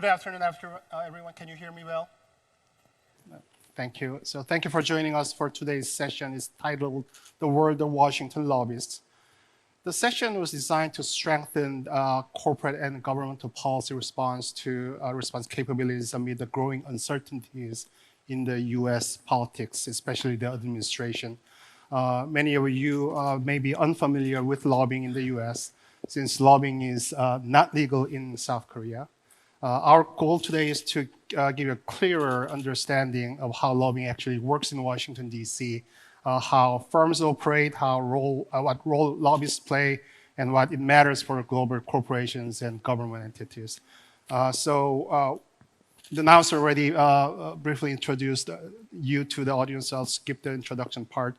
Good afternoon, everyone. Can you hear me well? Thank you. So thank you for joining us for today's session. It's titled The World of Washington Lobbyists. The session was designed to strengthen corporate and governmental policy response capabilities amid the growing uncertainties in the U.S. politics, especially the administration. Many of you may be unfamiliar with lobbying in the U.S. since lobbying is not legal in South Korea. Our goal today is to give a clearer understanding of how lobbying actually works in Washington, D.C., how firms operate, what role lobbyists play, and what it matters for global corporations and government entities. The announcer already briefly introduced you to the audience. I'll skip the introduction part.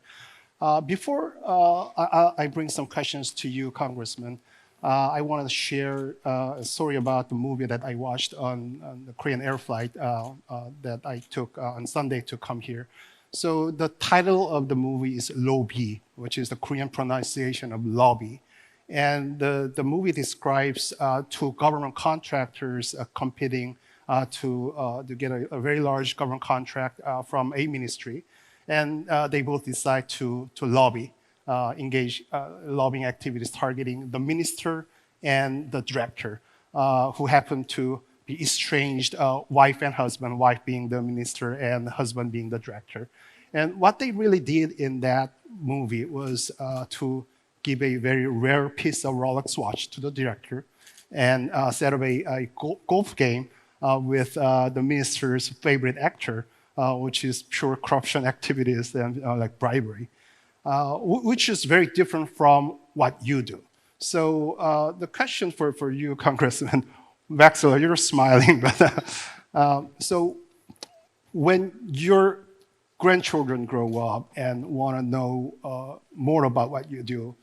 Before I bring some questions to you, Congressman, I want to share a story about the movie that I watched on the Korean air flight that I took on Sunday to come here. So the title of the movie is Lobby, which is the Korean pronunciation of lobby. And the movie describes two government contractors competing to get a very large government contract from a ministry. And they both decide to lobby. Engage lobbying activities targeting the minister and the director, who happen to be estranged wife and husband, wife being the minister and husband being the director. And what they really did in that movie was to give a very rare piece of Rolex watch to the director and set up a golf game with the minister's favorite actor, which is pure corruption activities and like bribery. Which is very different from what you do. So the question for you, Congressman Wexler, you're smiling, but so when your grandchildren grow up and want to know more about what you do,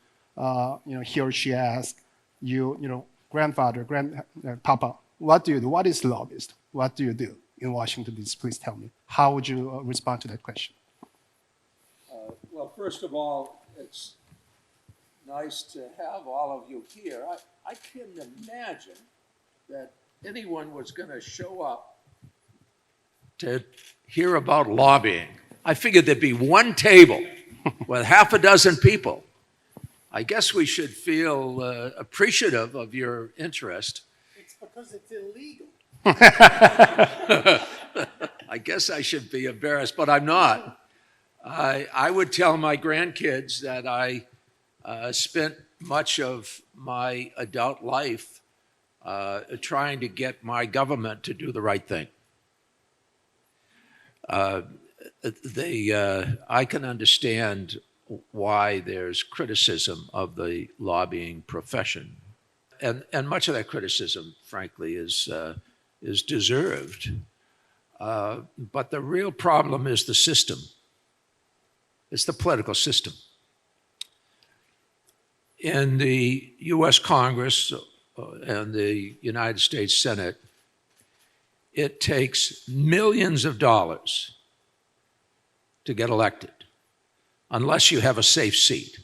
he or she asks you, grandfather, Papa, what do you do? What is lobbyist? What do you do in Washington, D.C.? Please tell me. How would you respond to that question? Well, first of all, it's nice to have all of you here. I couldn't imagine that anyone was going to show up to hear about lobbying. I figured there'd be one table with half a dozen people. I guess we should feel appreciative of your interest. It's because it's illegal. I guess I should be embarrassed, but I'm not. I would tell my grandkids that I spent much of my adult life trying to get my government to do the right thing. I can understand why there's criticism of the lobbying profession. And much of that criticism, frankly, is deserved. But the real problem is the system. It's the political system. In the U.S. Congress and the United States Senate, it takes millions of dollars to get elected, unless you have a safe seat.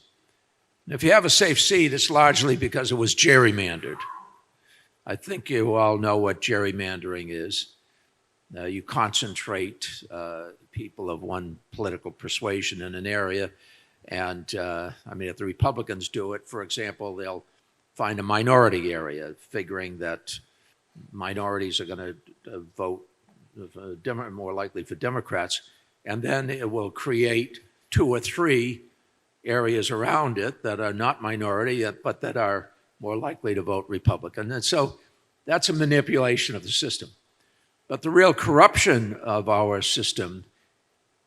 And if you have a safe seat, it's largely because it was gerrymandered. I think you all know what gerrymandering is. You concentrate people of one political persuasion in an area. And if the Republicans do it, for example, they'll find a minority area, figuring that minorities are going to vote more likely for Democrats. And then it will create 2 or 3 areas around it that are not minority, but that are more likely to vote Republican. And so that's a manipulation of the system. But the real corruption of our system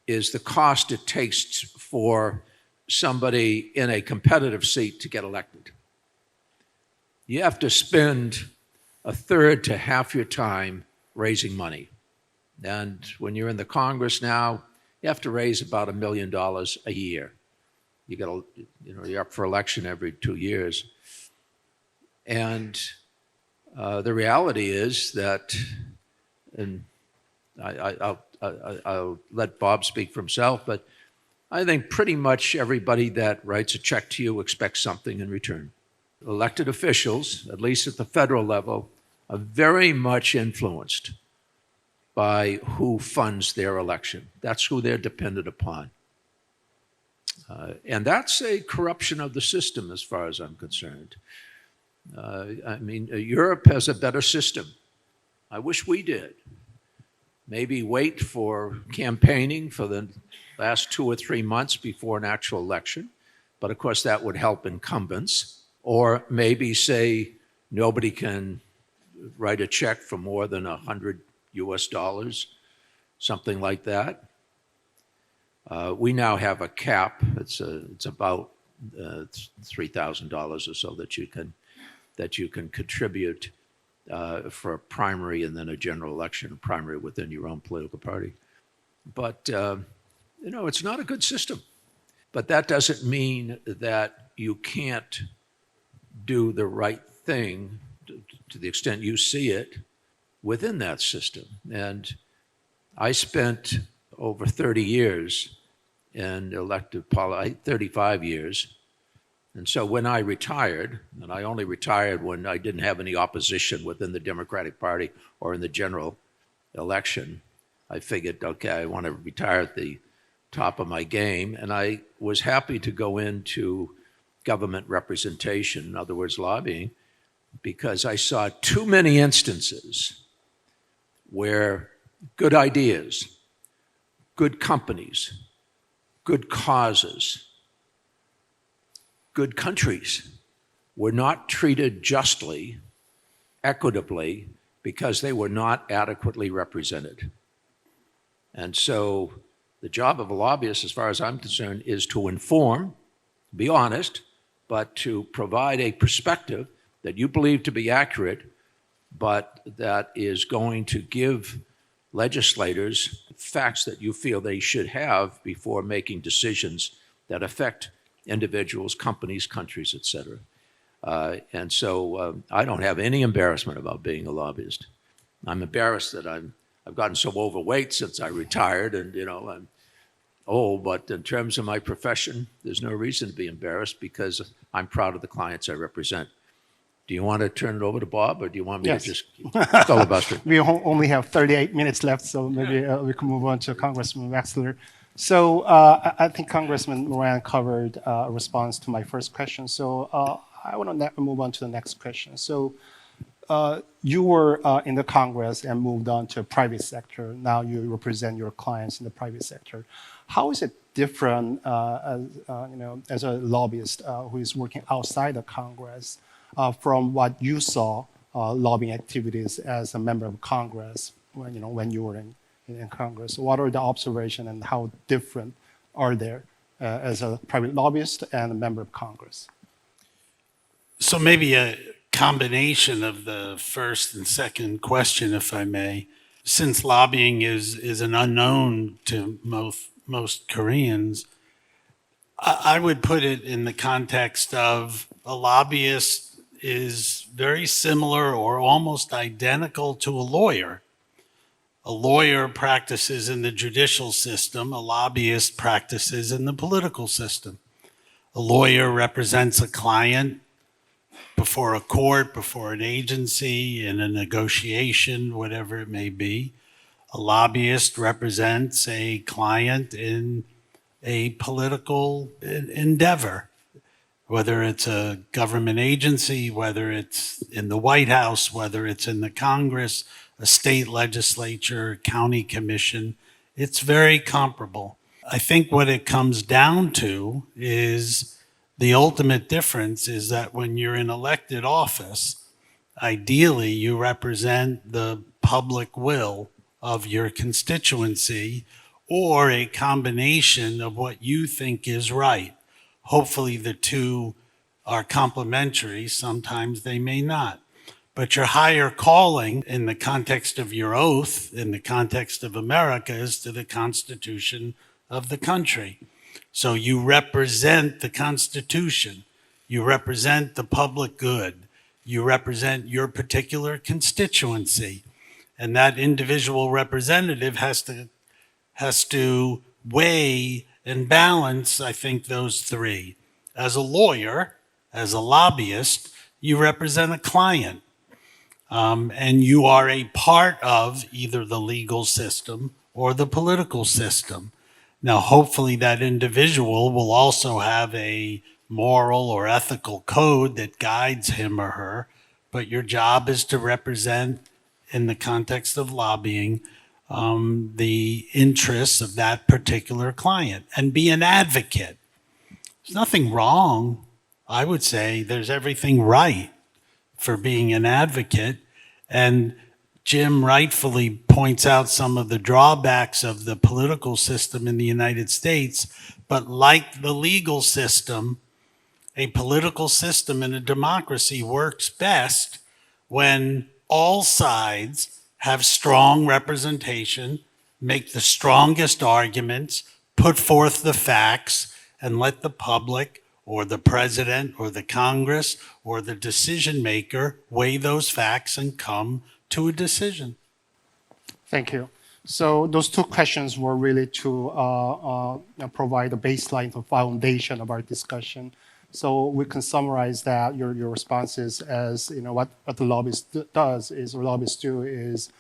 is the cost it takes for somebody in a competitive seat to get elected. You have to spend a third to half your time raising money. And when you're in the Congress now, you have to raise about $1 million a year. You're up for election every 2 years. And the reality is that, and I'll let Bob speak for himself, but I think pretty much everybody that writes a check to you expects something in return. Elected officials, at least at the federal level, are very much influenced by who funds their election. That's who they're dependent upon. And that's a corruption of the system as far as I'm concerned. Europe has a better system. I wish we did. Maybe wait for campaigning for the last 2 or 3 months before an actual election. But of course, that would help incumbents. Or maybe say nobody can write a check for more than $100 US, something like that. We now have a cap. It's about $3,000 or so that you can contribute for a primary and then a general election, a primary within your own political party. But it's not a good system. But that doesn't mean that you can't do the right thing to the extent you see it within that system. And I spent over 30 years in elective politics, 35 years. And so when I retired, and I only retired when I didn't have any opposition within the Democratic Party or in the general election, I figured, okay, I want to retire at the top of my game. And I was happy to go into government representation, in other words, lobbying, because I saw too many instances where good ideas, good companies, good causes, good countries were not treated justly, equitably, because they were not adequately represented. And so the job of a lobbyist, as far as I'm concerned, is to inform, be honest, but to provide a perspective that you believe to be accurate, but that is going to give legislators facts that you feel they should have before making decisions that affect individuals, companies, countries, et cetera. And so I don't have any embarrassment about being a lobbyist. I'm embarrassed that I've gotten so overweight since I retired, and I'm old, but in terms of my profession, there's no reason to be embarrassed because I'm proud of the clients I represent. Do you want to turn it over to Bob, or do you want me to just filibuster? We only have 38 minutes left, so maybe we can move on to Congressman Wexler. So I think Congressman Moran covered a response to my first question. So I want to move on to the next question. So you were in the Congress and moved on to private sector. Now you represent your clients in the private sector. How is it different as a lobbyist who is working outside the Congress from what you saw lobbying activities as a member of Congress when you were in Congress? What are the observations and how different are they as a private lobbyist and a member of Congress? So maybe a combination of the first and second question, if I may. Since lobbying is an unknown to most Koreans, I would put it in the context of a lobbyist is very similar or almost identical to a lawyer. A lawyer practices in the judicial system, a lobbyist practices in the political system. A lawyer represents a client before a court, before an agency, in a negotiation, whatever it may be. A lobbyist represents a client in a political endeavor, whether it's a government agency, whether it's in the White House, whether it's in the Congress, a state legislature, county commission. It's very comparable. I think what it comes down to is the ultimate difference is that when you're in elected office, ideally you represent the public will of your constituency or a combination of what you think is right. Hopefully the two are complementary. Sometimes they may not. But your higher calling in the context of your oath, in the context of America, is to the Constitution of the country. So you represent the Constitution. You represent the public good. You represent your particular constituency. And that individual representative has to weigh and balance, I think, those three. As a lawyer, as a lobbyist, you represent a client. and you are a part of either the legal system or the political system. Now, hopefully that individual will also have a moral or ethical code that guides him or her, but your job is to represent, in the context of lobbying, the interests of that particular client and be an advocate. There's nothing wrong. I would say there's everything right for being an advocate. And Jim rightfully points out some of the drawbacks of the political system in the United States. But like the legal system, a political system in a democracy works best when all sides have strong representation, make the strongest arguments, put forth the facts, and let the public or the president or the Congress or the decision maker weigh those facts and come to a decision. Thank you. So those two questions were really to provide a baseline, the foundation of our discussion. So we can summarize that your responses as what the lobbyist does is, or lobbyists do is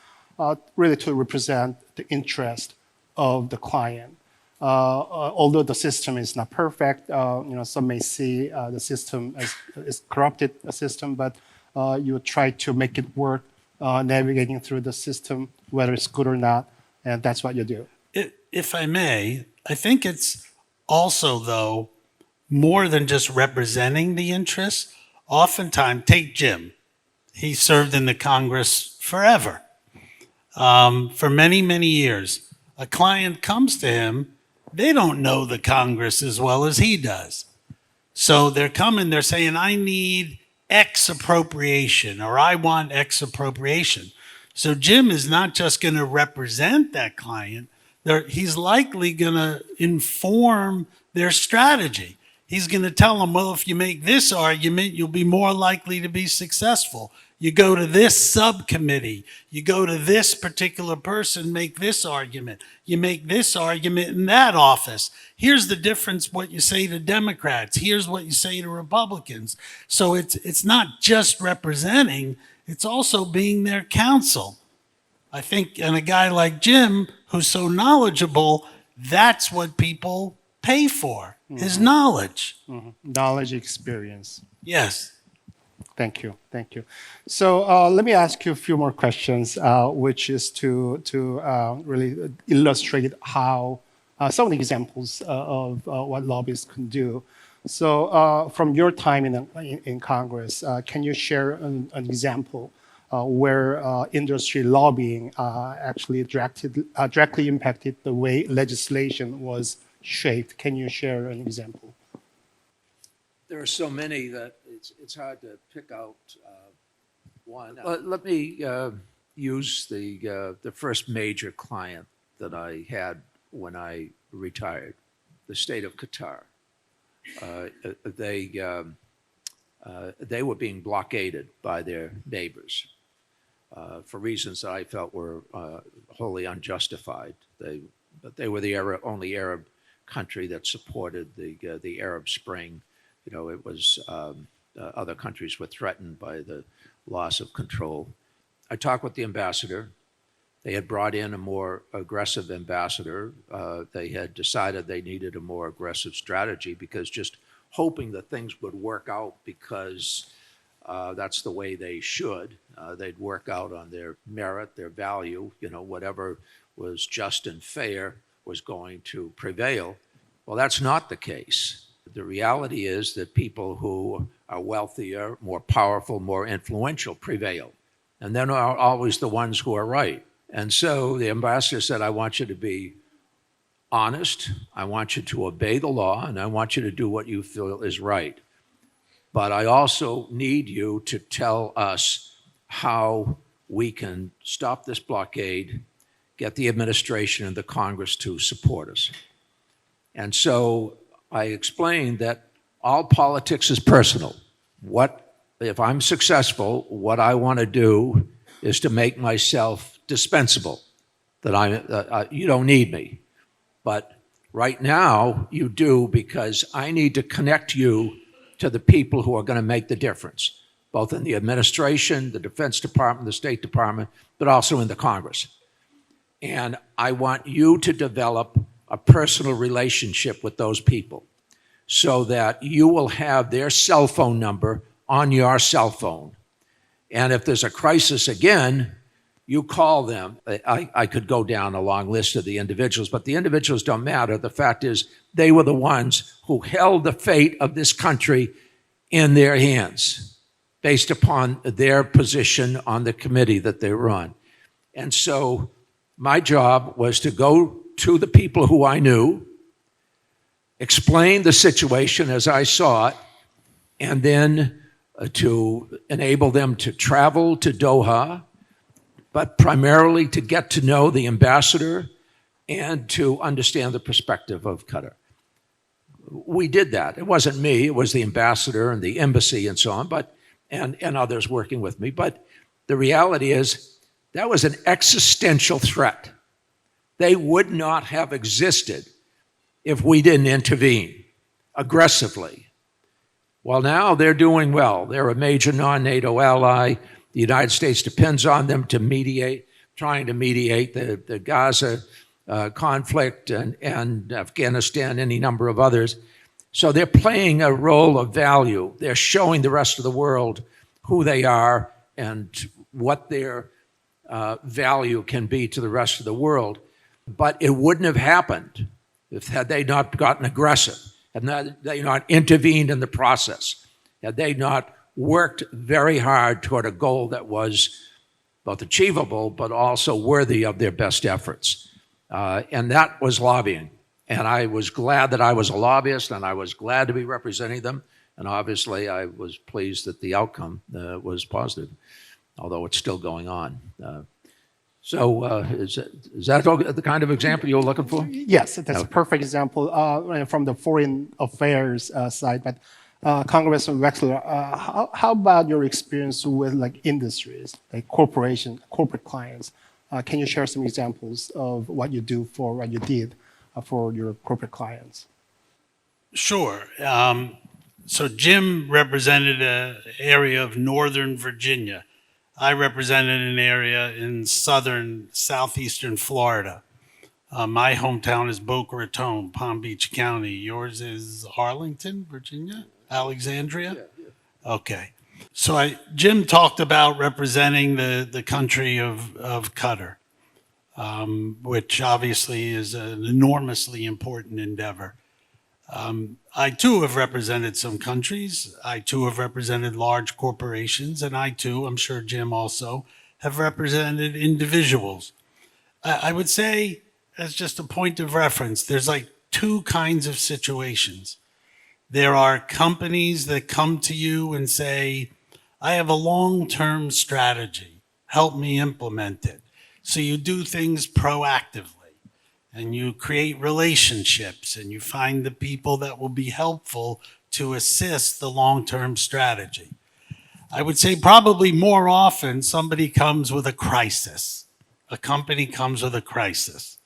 really to represent the interest of the client. Although the system is not perfect, some may see the system as corrupted a system, but you try to make it work, navigating through the system, whether it's good or not, and that's what you do. If I may, I think it's also, though, more than just representing the interests. Oftentimes, take Jim. He served in the Congress forever, for many, many years. A client comes to him, they don't know the Congress as well as he does. So they're coming, they're saying, I need X appropriation, or I want X appropriation. So Jim is not just going to represent that client, he's likely going to inform their strategy. He's going to tell them, well, if you make this argument, you'll be more likely to be successful. You go to this subcommittee, you go to this particular person, make this argument. You make this argument in that office. Here's the difference what you say to Democrats. Here's what you say to Republicans. So it's not just representing, it's also being their counsel. I think, and a guy like Jim, who's so knowledgeable, that's what people pay for, his knowledge. Knowledge, experience. Yes. Thank you. Thank you. So let me ask you a few more questions, which is to really illustrate how some of the examples of what lobbyists can do. So from your time in Congress, can you share an example where industry lobbying actually directly impacted the way legislation was shaped? Can you share an example? There are so many that it's hard to pick out one. Let me use the first major client that I had when I retired, the state of Qatar. They were being blockaded by their neighbors for reasons that I felt were wholly unjustified. But they were the only Arab country that supported the Arab Spring. It was other countries were threatened by the loss of control. I talked with the ambassador. They had brought in a more aggressive ambassador. They had decided they needed a more aggressive strategy because just hoping that things would work out because that's the way they should. They'd work out on their merit, their value, whatever was just and fair was going to prevail. Well, that's not the case. The reality is that people who are wealthier, more powerful, more influential prevail. And they're not always the ones who are right. And so the ambassador said, I want you to be honest, I want you to obey the law, and I want you to do what you feel is right. But I also need you to tell us how we can stop this blockade, get the administration and the Congress to support us. And so I explained that all politics is personal. If I'm successful, what I want to do is to make myself dispensable, that you don't need me. But right now you do, because I need to connect you to the people who are going to make the difference. both in the administration, the Defense Department, the State Department, but also in the Congress. And I want you to develop a personal relationship with those people so that you will have their cell phone number on your cell phone. And if there's a crisis again, you call them. I could go down a long list of the individuals, but the individuals don't matter. The fact is, they were the ones who held the fate of this country in their hands based upon their position on the committee that they were on. And so my job was to go to the people who I knew, explain the situation as I saw it, and then to enable them to travel to Doha, but primarily to get to know the ambassador and to understand the perspective of Qatar. We did that. It wasn't me, it was the ambassador and the embassy and so on, and others working with me. But the reality is that was an existential threat. They would not have existed if we didn't intervene aggressively. Well, now they're doing well. They're a major non-NATO ally. The United States depends on them to mediate, trying to mediate the Gaza conflict and Afghanistan, any number of others. So they're playing a role of value. They're showing the rest of the world who they are and what their value can be to the rest of the world. But it wouldn't have happened had they not gotten aggressive, had they not intervened in the process, had they not worked very hard toward a goal that was both achievable but also worthy of their best efforts. And that was lobbying. And I was glad that I was a lobbyist, and I was glad to be representing them. And obviously, I was pleased that the outcome was positive, although it's still going on. Is that the kind of example you were looking for? Yes, that's a perfect example from the foreign affairs side. But Congressman Wexler, how about your experience with like industries, like corporate clients? Can you share some examples of what you did for your corporate clients? Sure. So Jim represented an area of Northern Virginia. I represented an area in southeastern Florida. My hometown is Boca Raton, Palm Beach County. Yours is Arlington, Virginia? Alexandria? Okay. So Jim talked about representing the country of Qatar, which obviously is an enormously important endeavor. I too have represented some countries. I too have represented large corporations, and I too, I'm sure Jim also, have represented individuals. I would say, as just a point of reference, there's like two kinds of situations. There are companies that come to you and say, I have a long-term strategy. Help me implement it. So you do things proactively. And you create relationships, and you find the people that will be helpful to assist the long-term strategy. I would say probably more often somebody comes with a crisis. A company comes with a crisis.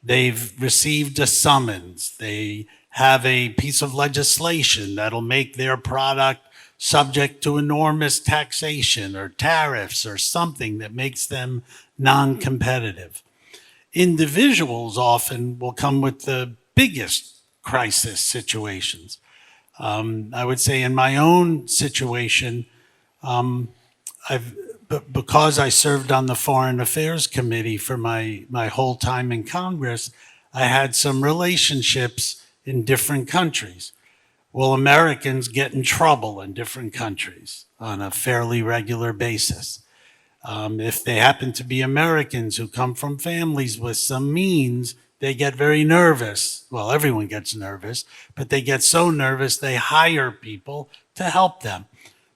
They've received a summons. They have a piece of legislation that'll make their product subject to enormous taxation or tariffs or something that makes them non-competitive. Individuals often will come with the biggest crisis situations. I would say in my own situation, because I served on the Foreign Affairs Committee for my whole time in Congress, I had some relationships in different countries. Well, Americans get in trouble in different countries on a fairly regular basis. If they happen to be Americans who come from families with some means, they get very nervous. Well, everyone gets nervous, but they get so nervous they hire people to help them.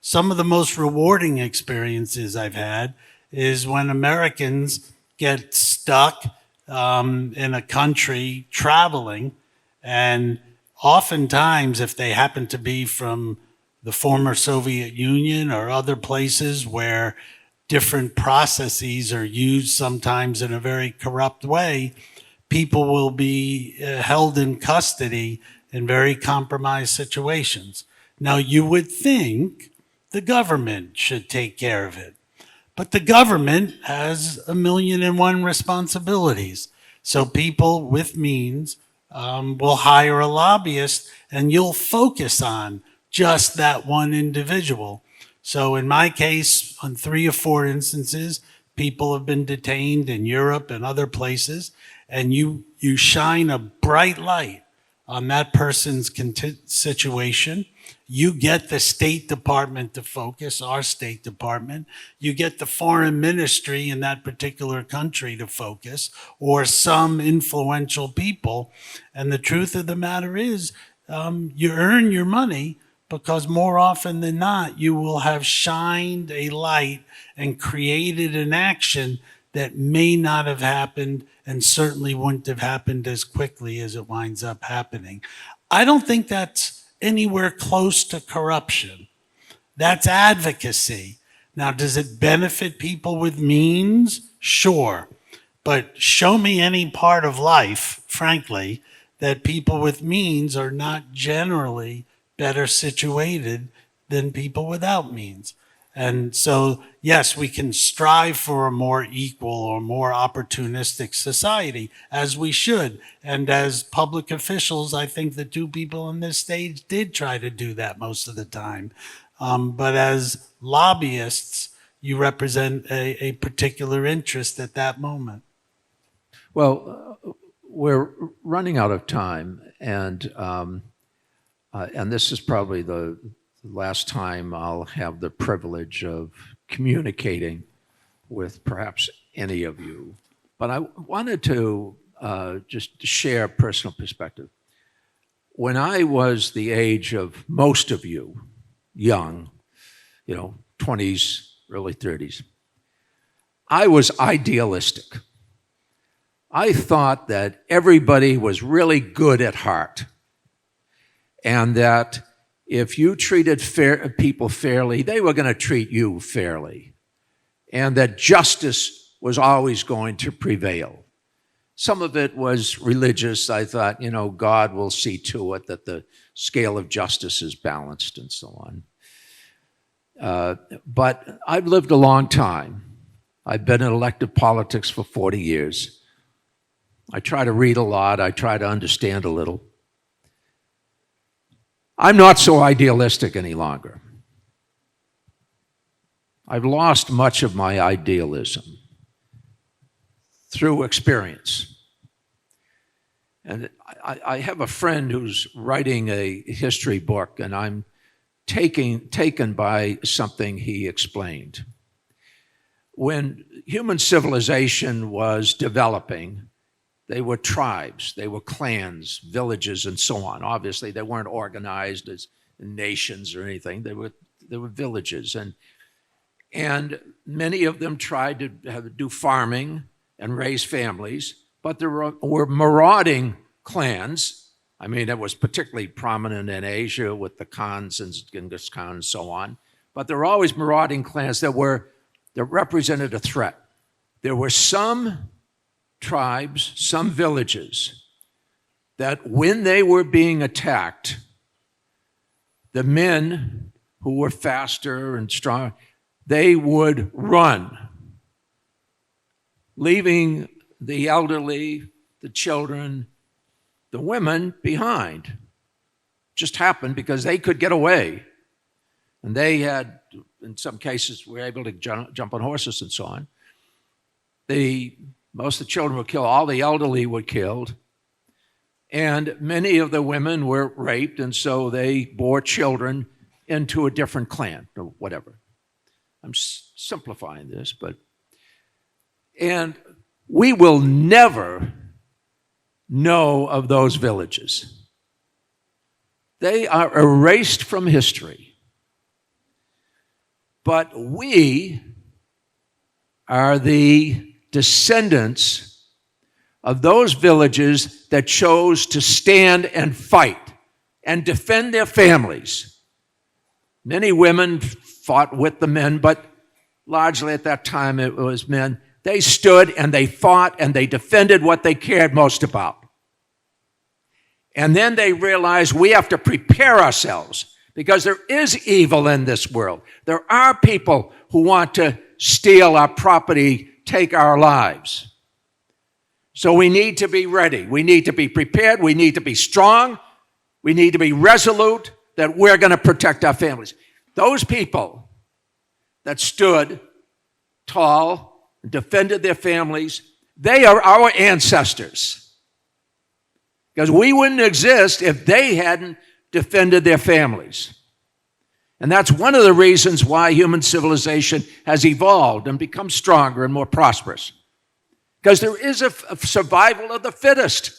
Some of the most rewarding experiences I've had is when Americans get stuck in a country traveling, and oftentimes if they happen to be from the former Soviet Union or other places where different processes are used sometimes in a very corrupt way, people will be held in custody in very compromised situations. Now, you would think the government should take care of it. But the government has 1,000,001 responsibilities. So people with means will hire a lobbyist, and you'll focus on just that one individual. So in my case, on 3 or 4 instances, people have been detained in Europe and other places, and you shine a bright light on that person's situation. You get the State Department to focus, our State Department. You get the foreign ministry in that particular country to focus, or some influential people. And the truth of the matter is, you earn your money because more often than not, you will have shined a light and created an action that may not have happened and certainly wouldn't have happened as quickly as it winds up happening. I don't think that's anywhere close to corruption. That's advocacy. Now, does it benefit people with means? Sure. But show me any part of life, frankly, that people with means are not generally better situated than people without means. And so, yes, we can strive for a more equal or more opportunistic society, as we should. And as public officials, I think the 2 people on this stage did try to do that most of the time. But as lobbyists, you represent a particular interest at that moment. Well, we're running out of time, and this is probably the last time I'll have the privilege of communicating with perhaps any of you. But I wanted to just share a personal perspective. When I was the age of most of you, young, 20s, early 30s, I was idealistic. I thought that everybody was really good at heart, and that if you treated people fairly, they were going to treat you fairly, and that justice was always going to prevail. Some of it was religious. I thought, God will see to it that the scale of justice is balanced and so on. But I've lived a long time. I've been in elective politics for 40 years. I try to read a lot. I try to understand a little. I'm not so idealistic any longer. I've lost much of my idealism through experience. And I have a friend who's writing a history book, and I'm taken by something he explained. When human civilization was developing, they were tribes, they were clans, villages, and so on. Obviously, they weren't organized as nations or anything. They were villages, and many of them tried to do farming and raise families, but there were marauding clans. I mean, it was particularly prominent in Asia with the Khans and Genghis Khan and so on. But there were always marauding clans that represented a threat. There were some tribes, some villages, that when they were being attacked, the men who were faster and stronger, they would run, leaving the elderly, the children, the women behind. Just happened because they could get away. And they had, in some cases, were able to jump on horses and so on. Most of the children were killed, all the elderly were killed, and many of the women were raped, and so they bore children into a different clan or whatever. I'm simplifying this, and we will never know of those villages. They are erased from history. But we are the descendants of those villages that chose to stand and fight and defend their families. Many women fought with the men, but largely at that time it was men. They stood and they fought and they defended what they cared most about. And then they realized we have to prepare ourselves because there is evil in this world. There are people who want to steal our property, take our lives. So we need to be ready. We need to be prepared. We need to be strong. We need to be resolute that we're going to protect our families. Those people that stood tall, defended their families, they are our ancestors. Because we wouldn't exist if they hadn't defended their families. And that's one of the reasons why human civilization has evolved and become stronger and more prosperous. Because there is a survival of the fittest.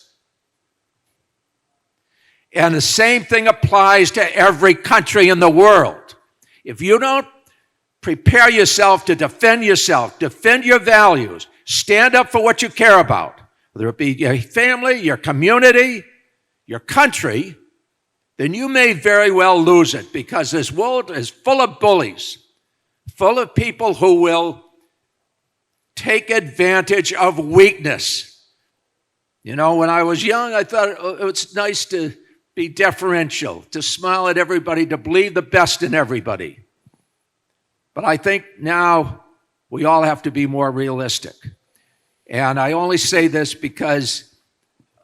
And the same thing applies to every country in the world. If you don't prepare yourself to defend yourself, defend your values, stand up for what you care about, whether it be your family, your community, your country, then you may very well lose it, because this world is full of bullies, full of people who will take advantage of weakness. You know, when I was young, I thought it was nice to be deferential, to smile at everybody, to believe the best in everybody. But I think now we all have to be more realistic. And I only say this because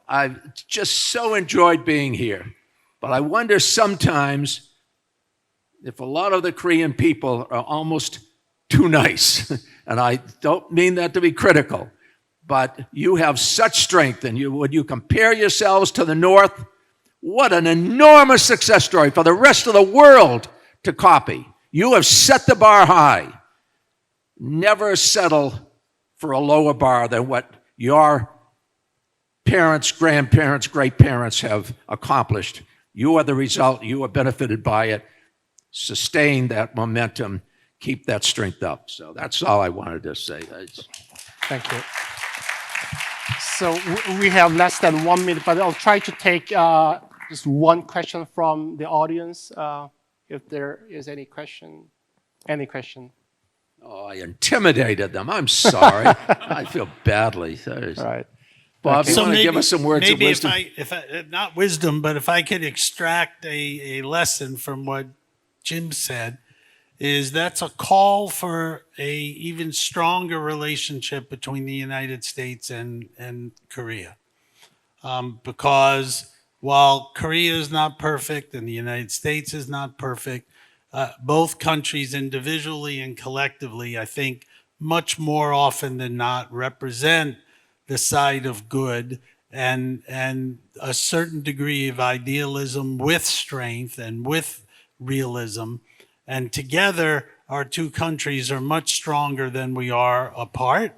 I've just so enjoyed being here. But I wonder sometimes if a lot of the Korean people are almost too nice. And I don't mean that to be critical, but you have such strength, and when you compare yourselves to the North, what an enormous success story for the rest of the world to copy. You have set the bar high. Never settle for a lower bar than what your parents, grandparents, great-parents have accomplished. You are the result. You are benefited by it. Sustain that momentum. Keep that strength up. So that's all I wanted to say. Thank you. So we have less than 1 minute, but I'll try to take just one question from the audience. If there is any question. Any question? Oh, I intimidated them. I'm sorry. I feel badly. Right. Bob, Okay. you want to give us some words of wisdom? If I, not wisdom, but if I could extract a lesson from what Jim said, is that's a call for a even stronger relationship between the United States and Korea. Because while Korea is not perfect and the United States is not perfect, both countries individually and collectively, I think, much more often than not represent the side of good and a certain degree of idealism with strength and with realism. And together, our two countries are much stronger than we are apart.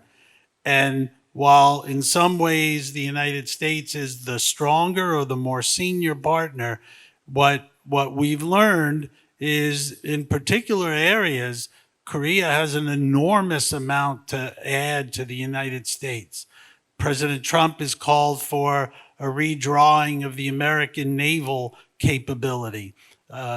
And while in some ways the United States is the stronger or the more senior partner, what we've learned is in particular areas, Korea has an enormous amount to add to the United States. President Trump has called for a redrawing of the American naval capability.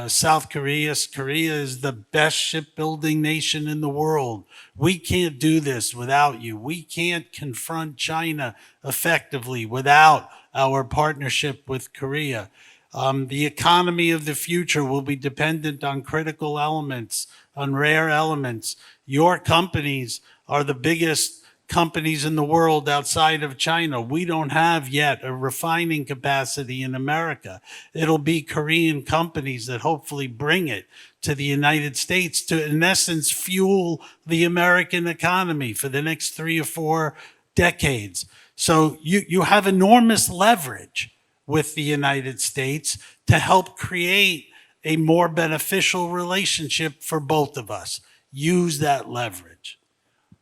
South Korea is the best shipbuilding nation in the world. We can't do this without you. We can't confront China effectively without our partnership with Korea. The economy of the future will be dependent on critical elements, on rare elements. Your companies are the biggest companies in the world outside of China. We don't have yet a refining capacity in America. It'll be Korean companies that hopefully bring it to the United States to, in essence, fuel the American economy for the next 3 or 4 decades. So you have enormous leverage with the United States to help create a more beneficial relationship for both of us. Use that leverage.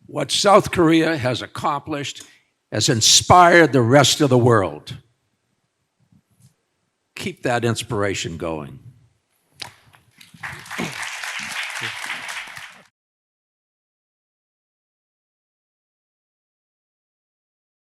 What South Korea has accomplished has inspired the rest of the world. Keep that inspiration going.